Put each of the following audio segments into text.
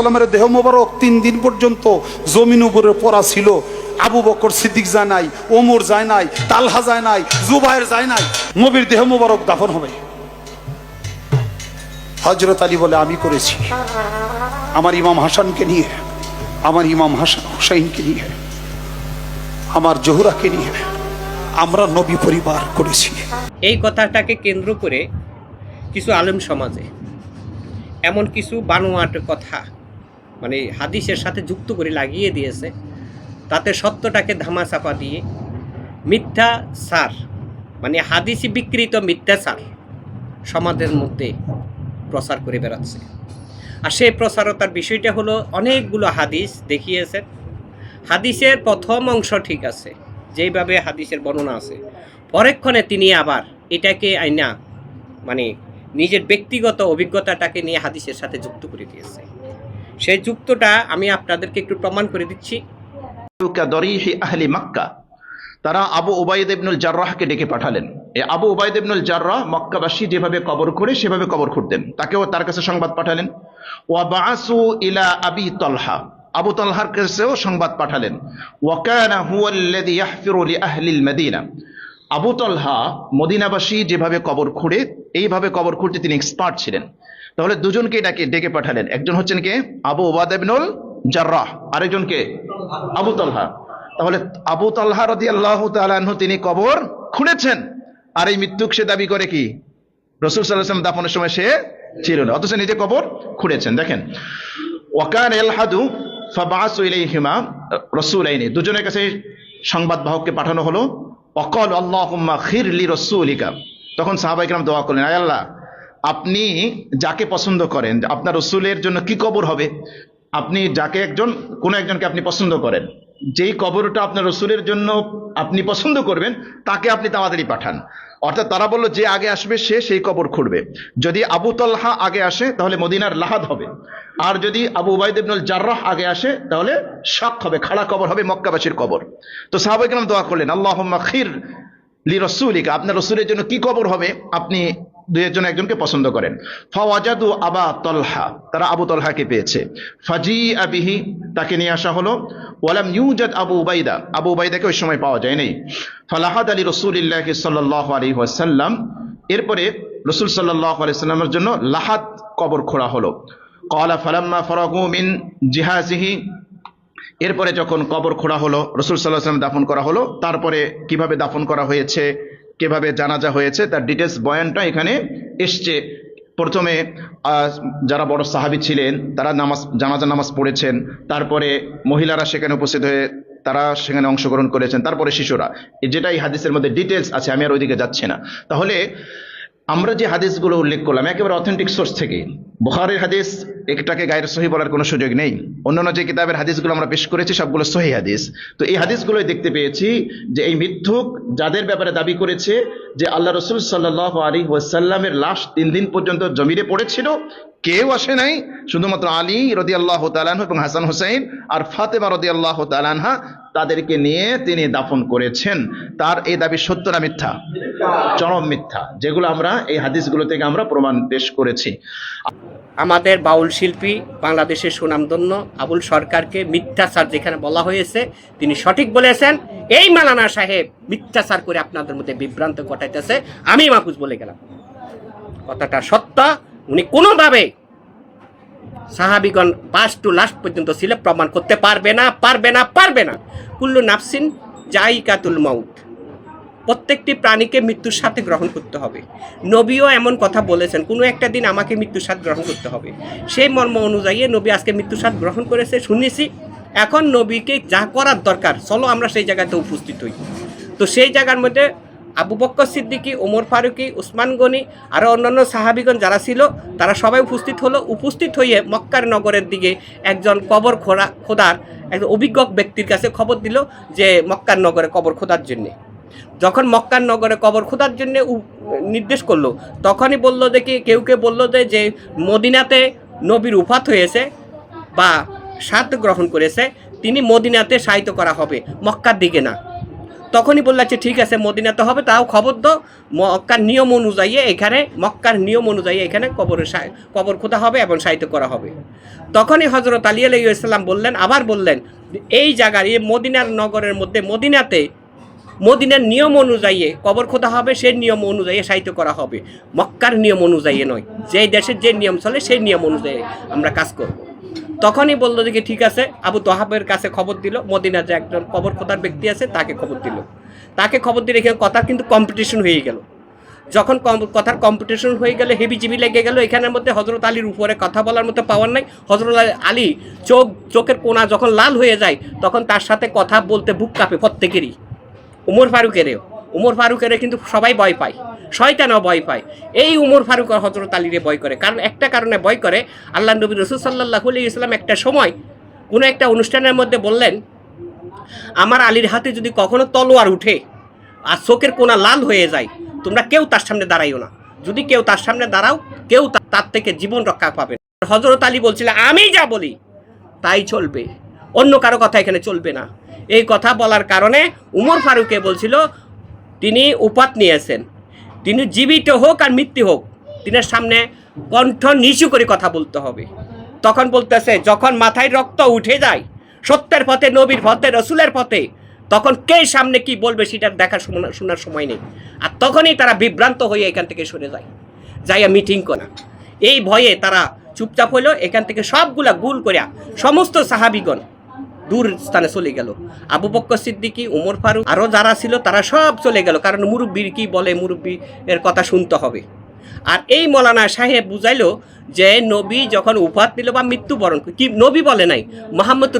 সালামের দেহ মোবারক 3 দিন পর্যন্ত জমিন উপরে পড়া ছিল। আবু বকর সিদ্দিক যায় নাই, ওমর যায় নাই, তালহা যায় নাই, জুবায়ের যায় নাই। নবীর দেহ মোবারক দাফন হবে। হযরত আলী বলে আমি করেছি, আমার ইমাম হাসানকে নিয়ে, আমার ইমাম হুসাইনকে নিয়ে, আমার জোহরাকে নিয়ে আমরা নবী পরিবার করেছি। এই কথাটাকে কেন্দ্র করে কিছু আলেম সমাজে এমন কিছু বানোয়াট কথা মানে হাদিসের সাথে যুক্ত করে লাগিয়ে দিয়েছে, তাতে সত্যটাকে ধামাচাপা দিয়ে মিথ্যা সার মানে হাদিসি বিকৃত মিথ্যাচার সমাজের মধ্যে প্রচার করে বেড়াচ্ছে। আর সেই প্রচারতার বিষয়টা হলো অনেকগুলো হাদিস দেখিয়েছেন। হাদিসের প্রথম অংশ ঠিক আছে, যেইভাবে হাদিসের বর্ণনা আছে, পরেক্ষণে তিনি আবার এটাকে আইনা মানে নিজের ব্যক্তিগত অভিজ্ঞতাটাকে নিয়ে হাদিসের সাথে যুক্ত করে দিয়েছে। সেই যুক্তটা আমি আপনাদেরকে একটু প্রমাণ করে দিচ্ছি। আহলি মক্কা, তারা আবু উবাইদ ইবনুল জাররাহকে ডেকে পাঠালেন। এই আবু উবাইদ ইবনুল জাররাহ মক্কাবাসী যেভাবে কবর করে সেভাবে কবর খুঁড়তেন, তাকেও তার কাছে সংবাদ পাঠালেন। ওয়া বাআসু ইলা আবি তালহা, আবু তালহার কাছেও সংবাদ পাঠালেন। ওয়া কানা হুয়াল্লাযী ইয়াহফিরু লি আহলিল মদিনা, আবু তালহা মদিনাবাসী যেভাবে কবর খুঁড়ে এইভাবে কবর খুঁড়তে তিনি এক্সপার্ট ছিলেন। তাহলে দুজনকে ডেকে পাঠালেন। একজন হচ্ছেন কে? আবু উবাইদ ইবনুল জাররাহ, আরেকজনকে আবু তালহা। তাহলে আবু তালহা রাদিয়াল্লাহু তাআলা আনহু তিনি কবর খুঁড়েছেন, আর এই মৃত্যুক সে দাবি করে কি রাসূল সাল্লাল্লাহু আলাইহি ওয়াসাল্লাম দাফনের সময় সে ছিল না, অথচ নিজে কবর খুঁড়েছেন। দেখেন, ওয়াকান ইলহাদু ফাবাসু ইলাইহিমা রাসূলাইনি, দুজনের কাছে সংবাদ বাহককে পাঠানো হলো। ওয়াকাল আল্লাহুম্মা খির লি রাসূলিকা, তখন সাহাবায়ে কেরাম দোয়া করলেন, আয় আল্লাহ, আপনি যাকে পছন্দ করেন, আপনার রাসূলের জন্য কি কবর হবে, আপনি যাকে কোন একজনকে আপনি পছন্দ করেন, যেই কবরটা আপনার রাসূলের জন্য আপনি পছন্দ করবেন তাকে আপনি তাড়াতাড়ি পাঠান। অর্থাৎ তারা বলল যে আগে আসবে সে সেই কবর খুঁড়বে। যদি আবু তালহা আগে আসে তাহলে মদিনার লাহাদ হবে, আর যদি আবু উবাইদ ইবনুল জাররাহ আগে আসে তাহলে শাক হবে, খাড়া কবর হবে, মক্কাবাসীর কবর। তো সাহাবায়ে কেরাম দোয়া করলেন, আল্লাহুম্মা খির লি রাসূলিকা, আপনার রাসূলের জন্য কি কবর হবে আপনি দুইজন একজনকে পছন্দ করেন। ফাওয়াজাদু আবা তালহা, তারা আবু তালহাকে পেয়েছে। ফাজিআ বিহি, তাকে নিয়ে আসা হলো। ওয়ালাম ইউজাদ আবু উবাইদা, আবু উবাইদাকে ওই সময় পাওয়া যায় নাই। ফালাহাদ আলী রাসূলিল্লাহি সাল্লাল্লাহু আলাইহি ওয়াসাল্লাম, এরপরে রাসূল সাল্লাল্লাহু আলাইহি ওয়াসাল্লামের জন্য লাহাদ কবর খোঁড়া হলো। ক্বালা ফালাম্মা ফারাগু মিন জিহাজিহি, এরপরে যখন কবর খোঁড়া হলো, রাসূল সাল্লাল্লাহু আলাইহি ওয়াসাল্লাম দাফন করা হলো, তারপরে কিভাবে দাফন করা হয়েছে, কিভাবে জানাজা হয়েছে তার ডিটেলস বয়ানটা এখানে এসছে। প্রথমে যারা বড় সাহাবী ছিলেন তারা জানাজা নামাজ পড়েছেন, তারপরে মহিলারা সেখানে উপস্থিত হয়ে তারা সেখানে অংশগ্রহণ করেছেন, তারপরে শিশুরা, যেটা এই হাদিসের মধ্যে ডিটেলস আছে, আমি আর ওইদিকে যাচ্ছি না। তাহলে আমরা যে হাদিসগুলো উল্লেখ করলাম একেবারে অথেন্টিক সোর্স থেকে, বুখারীর হাদিস এটাকে গায়ের সহিহ বলার কোনো সুযোগ নেই। অন্যান্য যে কিতাবের হাদিসগুলো আমরা পেশ করেছি সবগুলো সহিহ হাদিস। তো এই হাদিসগুলোই দেখতে পেয়েছি যে এই মিথ্যুক যাদের ব্যাপারে দাবি করেছে যে আল্লাহ রাসূল সাল্লাল্লাহু আলাইহি ওয়াসাল্লামের লাশ 3 দিন পর্যন্ত জমিনে পড়েছিল, কেউ আসে নাই, শুধুমাত্র আলী রাদিয়াল্লাহু তাআলা আনহু এবং হাসান হুসাইন আর ফাতেমা রাদিয়াল্লাহু তাআলা আনহা, তাদেরকে নিয়ে তিনি দাফন করেছেন। তার এই দাবি সত্য না মিথ্যা? চরম মিথ্যা, যেগুলো আমরা এই হাদিসগুলো থেকে আমরা প্রমাণ পেশ করেছি। আমাদের বাউল শিল্পী বাংলাদেশের সুনামধন্য আবুল সরকারকে মিথ্যাচার যেখানে বলা হয়েছে তিনি সঠিক বলেছেন। এই মাওলানা সাহেব মিথ্যাচার করে আপনাদের মধ্যে বিভ্রান্ত ঘটাইতেছে, আমি মাহফুজ বলে গেলাম, কথাটা সত্য। উনি কোনোভাবে সাহাবীগণ ফার্স্ট টু লাস্ট পর্যন্ত ছিল প্রমাণ করতে পারবে না, পারবে না, পারবে না। কুল্লু নাফসিন জাইকাতুল মাউত, প্রত্যেকটি প্রাণীকে মৃত্যুর সাথে গ্রহণ করতে হবে। নবীও এমন কথা বলেছেন, কোনো একটা দিন আমাকে মৃত্যুর সাথে গ্রহণ করতে হবে। সেই মর্ম অনুযায়ী নবী আজকে মৃত্যুর সাথে গ্রহণ করেছে, শুনেছি। এখন নবীকে যা করার দরকার, চলো আমরা সেই জায়গাতে উপস্থিত হই। তো সেই জায়গার মধ্যে আবু বকর সিদ্দিকী, ওমর ফারুকী, উসমান গনি আরও অন্যান্য সাহাবীগণ যারা ছিল তারা সবাই উপস্থিত হলো। উপস্থিত হয়ে মক্কার নগরের দিকে একজন কবর খোদার একজন অভিজ্ঞ ব্যক্তির কাছে খবর দিল যে মক্কার নগরে কবর খোদার জন্যে। যখন মক্কার নগরে কবর খোদার জন্য নির্দেশ করলো, তখনই বলল দেখি কেউ বলল যে মদিনাতে নবীর উফাত হয়েছে বা সাত গ্রহণ করেছে, তিনি মদিনাতে শায়িত করা হবে, মক্কার দিকে না। তখনই বললাচ্ছে ঠিক আছে মদিনা তো হবে, তাও খবর দাও, মক্কার নিয়ম অনুযায়ী এখানে কবর খোদা হবে এবং সাহিত্য করা হবে। তখনই হজরত আলী আলাইহিস সালাম আবার বললেন এই জায়গার এই মদিনার নগরের মধ্যে মদিনার নিয়ম অনুযায়ী কবর খোদা হবে, সেই নিয়ম অনুযায়ী সাহিত্য করা হবে, মক্কার নিয়ম অনুযায়ী নয়। যেই দেশের যে নিয়ম চলে সেই নিয়ম অনুযায়ী আমরা কাজ করব। তখনই বললো যে ঠিক আছে, আবু তহাবের কাছে খবর দিল, মদিনার যে একজন কবর খোদার ব্যক্তি আছে তাকে খবর দিল। তাকে খবর দিলে এখানে কথার কিন্তু কম্পিটিশন হয়ে গেল। যখন কথার কম্পিটিশন হয়ে গেলে হেবিজিবি লেগে গেল, এখানের মধ্যে হজরত আলীর উপরে কথা বলার মতো পাওয়ার নাই। হজরত আলী চোখের কোনা যখন লাল হয়ে যায় তখন তার সাথে কথা বলতে বুক কাঁপে প্রত্যেকেরই। উমর ফারুকেরও কিন্তু সবাই ভয় পায়, শয়তানও ভয় পায়। এই উমর ফারুক আর হজরত আলীরে ভয় করে, কারণ একটা কারণে ভয় করে। আল্লাহ নবী রাসূল সাল্লাল্লাহু আলাইহি ওয়াসাল্লাম একটা সময় কোনো একটা অনুষ্ঠানের মধ্যে বললেন, আমার আলীর হাতে যদি কখনো তলোয়ার উঠে আর চোখের কোনা লাল হয়ে যায়, তোমরা কেউ তার সামনে দাঁড়াইও না। যদি কেউ তার সামনে দাঁড়াও, কেউ তার থেকে জীবন রক্ষা পাবে। হজরত আলী বলছিল আমি যা বলি তাই চলবে, অন্য কারো কথা এখানে চলবে না। এই কথা বলার কারণে উমর ফারুককে বলছিল তিনি উপাত নিয়েছেন, তিনি জীবিত হোক আর মৃত্যু হোক তিনের সামনে কণ্ঠ নিচু করে কথা বলতে হবে। তখন বলতেছে যখন মাথায় রক্ত উঠে যায় সত্যের পথে, নবীর পথে, রসুলের পথে, তখন কে সামনে কি বলবে সেটার দেখার শোনার সময় নেই। আর তখনই তারা বিভ্রান্ত হয়ে এখান থেকে সরে যায়, যাইয়া মিটিং করা। এই ভয়ে তারা চুপচাপ হইল, এখান থেকে সবগুলা গুল করিয়া সমস্ত সাহাবিগণ দূর স্থানে চলে গেল। আবু বকর সিদ্দিকী, উমর ফারুক আরও যারা ছিল তারা সব চলে গেল, কারণ মুরব্বীর কি বলে, মুরব্বী এর কথা শুনতে হবে। আর এই মৌলানা সাহেব বুঝাইলো যে নবী যখন উপাত নিল বা মৃত্যুবরণ, কি নবী বলে নাই, মোহাম্মদ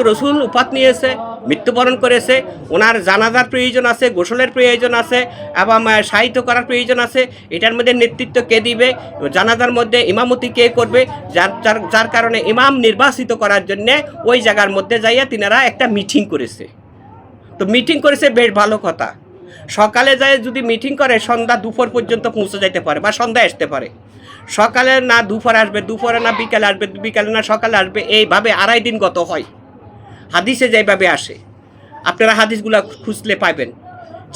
রসুল উপাত নিয়েছে, মৃত্যুবরণ করেছে, ওনার জানাজার প্রয়োজন আছে, গোসলের প্রয়োজন আছে এবং সাহিত্য করার প্রয়োজন আছে। এটার মধ্যে নেতৃত্ব কে দিবে, জানাজার মধ্যে ইমামতি কে করবে, যার কারণে ইমাম নির্বাচিত করার জন্যে ওই জায়গার মধ্যে যাইয়া তিনারা একটা মিটিং করেছে। তো মিটিং করেছে বেশ ভালো কথা। সকালে যায় যদি মিটিং করে সন্ধ্যা দুপুর পর্যন্ত পৌঁছে যাইতে পারে বা সন্ধ্যায় আসতে পারে। সকালে না দুপুরে আসবে, দুপুরে না বিকালে আসবে, বিকালে না সকালে আসবে, এইভাবে 2.5 দিন গত হয়। হাদিসে যেভাবে আসে আপনারা হাদিসগুলো খুঁজলে পাবেন,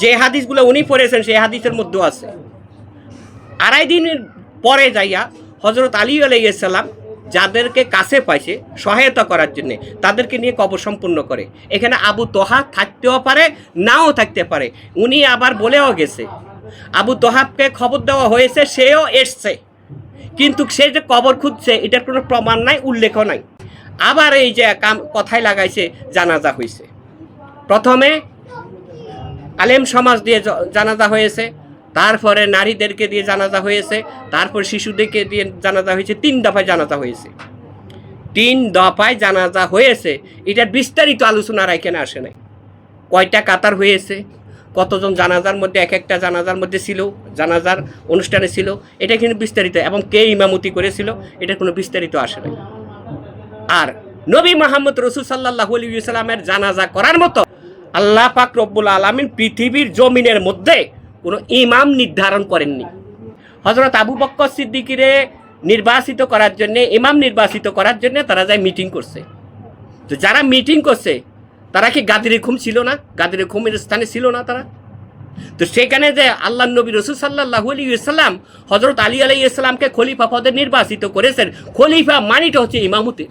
যে হাদিসগুলো উনি পড়েছেন সেই হাদিসের মধ্যেও আছে। 2.5 দিনের পরে যাইয়া হজরত আলী আলাইহিস সালাম যাদেরকে কাছে পাইছে সহায়তা করার জন্যে তাদেরকে নিয়ে কবর সম্পূর্ণ করে। এখানে আবু তোহা থাকতেও পারে, নাও থাকতে পারে। উনি আবার বলেও গেছে, আবু তোহাবকে খবর দেওয়া হয়েছে, সেও এসছে, কিন্তু সে যে কবর খুঁজছে এটার কোনো প্রমাণ নাই, উল্লেখও নাই। আবার এই যে কথায় লাগাইছে জানাজা হয়েছে, প্রথমে আলেম সমাজ দিয়ে জানাজা হয়েছে, তারপরে নারীদেরকে দিয়ে জানাজা হয়েছে, তারপর শিশুদেরকে দিয়ে জানাজা হয়েছে। 3 দফায় জানাজা হয়েছে, 3 দফায় জানাজা হয়েছে। এটার বিস্তারিত আলোচনা আর এখানে আসে নাই। কয়টা কাতার হয়েছে, কতজন জানাজার মধ্যে, এক একটা জানাজার মধ্যে ছিল, জানাজার অনুষ্ঠানে ছিল, এটা কিন্তু বিস্তারিত, এবং কে ইমামতি করেছিল এটার কোনো বিস্তারিত আসে নাই। আর নবী মুহাম্মদ রাসূল সাল্লাল্লাহু আলাইহি ওয়াসাল্লামের জানাজা করার মতো আল্লাহ পাক রব্বুল আলামিন পৃথিবীর জমিনের মধ্যে কোনো ইমাম নির্ধারণ করেননি। হযরত আবু বকর সিদ্দিকীরে নির্বাচিত করার জন্য, ইমাম নির্বাচিত করার জন্য তারা যায় মিটিং করছে। তো যারা মিটিং করছে তারা কি গাদিরে খুম ছিল না? গাদিরে খুমের স্থানে ছিল না তারা? তো সেখানে যে আল্লাহ নবী রাসূল সাল্লাল্লাহু আলাইহি ওয়াসাল্লাম হযরত আলী আলাইহিস সালামকে খলিফা পদে নির্বাচিত করেছেন। খলিফা মানিটা হচ্ছে ইমামতি।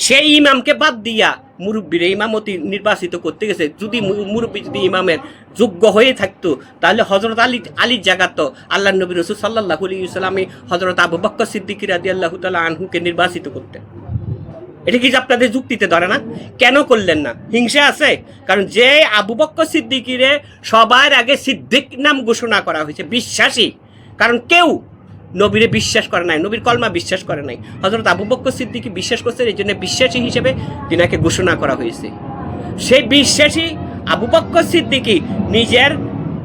সেই ইমামকে বাদ দিয়া মুরব্বীর ইমামতি নির্বাচিত করতে গেছে। যদি মুরব্বী যদি ইমামের যোগ্য হয়ে থাকতো তাহলে হযরত আলীর জায়গা তো আল্লাহ নবী রাসূল সাল্লাল্লাহু আলাইহি ওয়াসাল্লাম হযরত আবু বকর সিদ্দিক রাদিয়াল্লাহু তাআলা আনহুকে নির্বাচিত করতেন। এটা কি আপনাদের যুক্তিতে ধরে না? কেন করলেন না? হিংসা আছে? কারণ যে আবু বকর সিদ্দিকীরে সবার আগে সিদ্দিক নাম ঘোষণা করা হয়েছে, বিশ্বাসী, কারণ কেউ নবীরে বিশ্বাস করে নাই, নবীর কলমা বিশ্বাস করে নাই। হযরত আবু বকর সিদ্দিকী বিশ্বাস করছেন, এই জন্য বিশ্বাসী হিসেবে তিনাকে ঘোষণা করা হয়েছে। সেই বিশ্বাসী আবু বকর সিদ্দিকী নিজের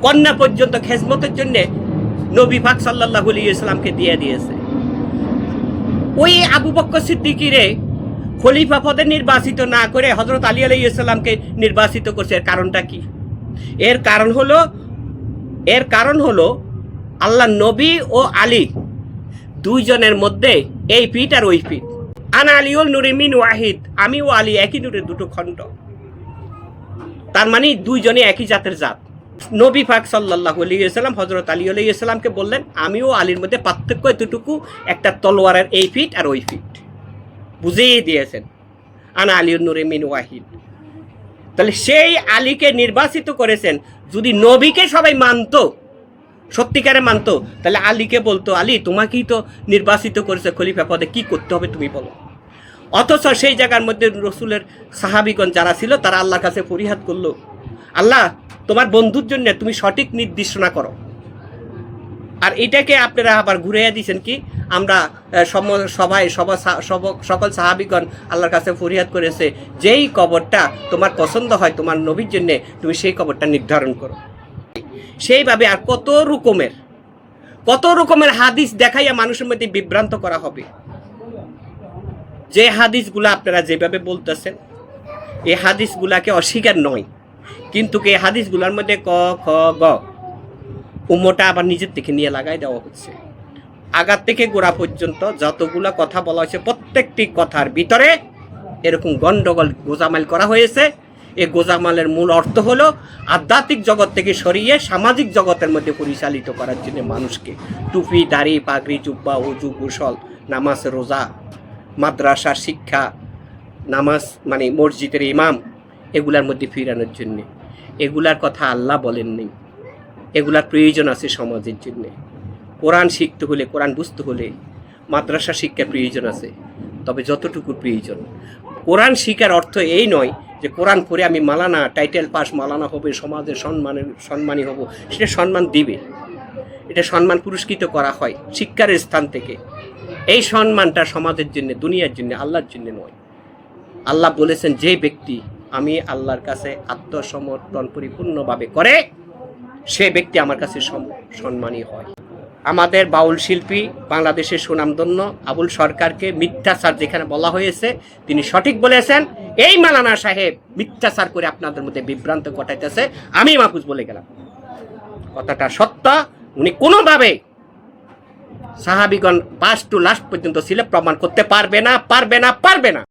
কন্যা পর্যন্ত খেজমতের জন্য নবী পাক সাল্লাল্লাহু আলাইহি ওয়াসাল্লামকে দিয়ে দিয়েছে। ওই আবু বকর সিদ্দিকীরে খলিফা পদে নির্বাচিত না করে হযরত আলী আলাইহিস সালামকে নির্বাচিত করছে। এর কারণটা কি? এর কারণ হলো আল্লাহ নবী ও আলী দুইজনের মধ্যে এই পিঠ আর ওই পিঠ। আনা আলিউল নূরি মিন ওয়াহিদ, আমি ও আলী একই নূরের দুটো খণ্ড। তার মানে দুইজনে একই জাতের জাত। নবী পাক সাল্লাল্লাহু আলাইহি ওয়াসাল্লাম হযরত আলী আলাইহিস সালামকে বললেন, আমিও আলীর মধ্যে পার্থক্য এতটুকু, একটা তলোয়ারের এই ফিট আর ওই ফিট, বুঝিয়ে দিয়েছেন, আনা আলীউন নূরে মিন ওয়াহিদ। তাহলে সেই আলীকে নির্বাচিত করেছেন। যদি নবীকে সবাই মানতো, সত্যিকারে মানতো, তাহলে আলীকে বলতো, আলী তোমাকেই তো নির্বাচিত করেছে খলিফা পদে, কি করতে হবে তুমি বলো। অথচ সেই জায়গার মধ্যে রসুলের সাহাবিগণ যারা ছিল তারা আল্লাহর কাছে ফরিয়াদ করলো, আল্লাহ তোমার বন্ধুর জন্য তুমি সঠিক নির্দেশনা করো। আর এটাকে আপনারা আবার ঘুরাইয়া দিয়েছেন কি, আমরা সকল সাহাবিগণ আল্লাহর কাছে ফরিয়াদ করেছে, যেই কবরটা তোমার পছন্দ হয় তোমার নবীর জন্যে তুমি সেই কবরটা নির্ধারণ করো। সেইভাবে আর কত রকমের হাদিস দেখাইয়া মানুষের মধ্যে বিভ্রান্ত করা হবে। যে হাদিসগুলো আপনারা যেভাবে বলতেছেন, এই হাদিসগুলাকে অস্বীকার নয়, কিন্তু এই হাদিসগুলোর মধ্যে ক খ গ উম্মটা আবার নিজের থেকে নিয়ে লাগাই দেওয়া হচ্ছে। আগার থেকে গোড়া পর্যন্ত যতগুলো কথা বলা হয়েছে, প্রত্যেকটি কথার ভিতরে এরকম গন্ডগোল গোজামাল করা হয়েছে। এই গোজামালের মূল অর্থ হলো আধ্যাত্মিক জগৎ থেকে সরিয়ে সামাজিক জগতের মধ্যে পরিচালিত করার জন্য মানুষকে টুপি, দাড়ি, পাগড়ি, জুব্বা, উজু, গোসল, নামাজ, রোজা, মাদ্রাসা শিক্ষা, নামাজ মানে মসজিদের ইমাম, এগুলার মধ্যে ফিরানোর জন্যে। এগুলার কথা আল্লাহ বলেননি, এগুলার প্রয়োজন আছে সমাজের জন্যে। কোরআন শিখতে হলে, কোরআন বুঝতে হলে মাদ্রাসা শিক্ষার প্রয়োজন আছে, তবে যতটুকু প্রয়োজন। কোরআন শিখার অর্থ এই নয় যে কোরআন পড়ে আমি মালানা, টাইটেল পাস মালানা হবে, সমাজের সম্মানী হব, সেটা সম্মান দিবে, এটা সম্মান পুরস্কৃত করা হয় শিক্ষার স্থান থেকে। এই সম্মানটা সমাজের জন্য, দুনিয়ার জন্য, আল্লাহর জন্য নয়। আল্লাহ বলেছেন, যে ব্যক্তি আমি আল্লাহর কাছে আত্মসমর্পণ পরিপূর্ণভাবে করে, সে ব্যক্তি আমার কাছে সম্মানী হয়। আমাদের বাউল শিল্পী, বাংলাদেশের সুনামধন্য আবুল সরকারকে মিথ্যাচার যেখানে বলা হয়েছে, তিনি সঠিক বলেছেন। এই মালানা সাহেব মিথ্যাচার করে আপনাদের মধ্যে বিভ্রান্ত ঘটাইতেছে, আমি মাহফুজ বলে গেলাম, কথাটা সত্য। উনি কোনোভাবে সাহাবিগণ 5 টু লাস্ট পর্যন্ত ছিল প্রমাণ করতে পারবে না।